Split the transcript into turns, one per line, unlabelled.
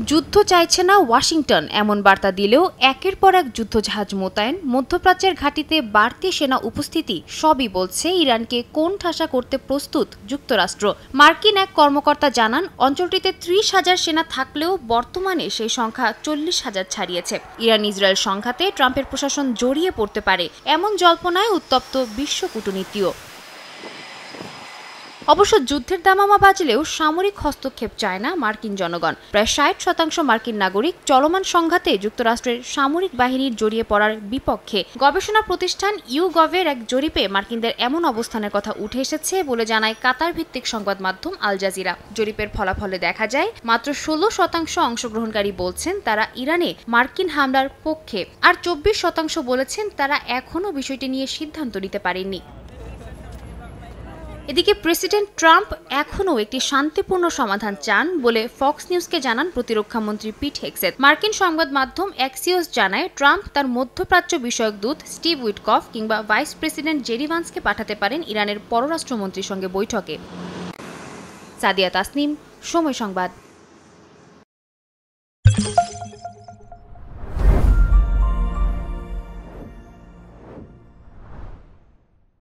যুদ্ধ চাইছে না ওয়াশিংটন এমন বার্তা দিলেও একের পর এক যুদ্ধজাহাজ মোতায়েন, মধ্যপ্রাচ্যের ঘাঁটিতে বাড়তি সেনা উপস্থিতি সবই বলছে ইরানকে কোণঠাসা করতে প্রস্তুত যুক্তরাষ্ট্র। মার্কিন এক কর্মকর্তা জানান, অঞ্চলটিতে ৩০,০০০ সেনা থাকলেও বর্তমানে সেই সংখ্যা ৪০,০০০ ছাড়িয়েছে। ইরান ইসরায়েল সংঘাতে ট্রাম্পের প্রশাসন জড়িয়ে পড়তে পারে এমন জল্পনায় উত্তপ্ত বিশ্ব কূটনীতিও। অবশ্য যুদ্ধের দামামা বাজলেও সামরিক হস্তক্ষেপ চায় না মার্কিন জনগণ। প্রায় ৬০% মার্কিন নাগরিক চলমান সংঘাতে যুক্তরাষ্ট্রের সামরিক বাহিনীর জড়িয়ে পড়ার বিপক্ষে। গবেষণা প্রতিষ্ঠান ইউগভের এক জরিপে মার্কিনদের এমন অবস্থানের কথা উঠে এসেছে বলে জানায় কাতার ভিত্তিক সংবাদ মাধ্যম আল জাজিরা। জরিপের ফলাফলে দেখা যায়, মাত্র ১৬% অংশগ্রহণকারী বলছেন তারা ইরানে মার্কিন হামলার পক্ষে, আর ২৪% বলেছেন তারা এখনও বিষয়টি নিয়ে সিদ্ধান্ত নিতে পারেননি। এদিকে প্রেসিডেন্ট ট্রাম্প এখনও একটি শান্তিপূর্ণ সমাধান চান বলে ফক্স নিউজকে জানান প্রতিরক্ষামন্ত্রী পিট হেগসেথ। মার্কিন সংবাদ মাধ্যম অ্যাক্সিওস জানায়, ট্রাম্প তার মধ্যপ্রাচ্য বিষয়ক দূত স্টিভ উইটকফ কিংবা ভাইস প্রেসিডেন্ট জেডি ভান্সকে পাঠাতে পারেন ইরানের পররাষ্ট্রমন্ত্রীর সঙ্গে বৈঠকে। সাদিয়া তাসনিম, সময় সংবাদ।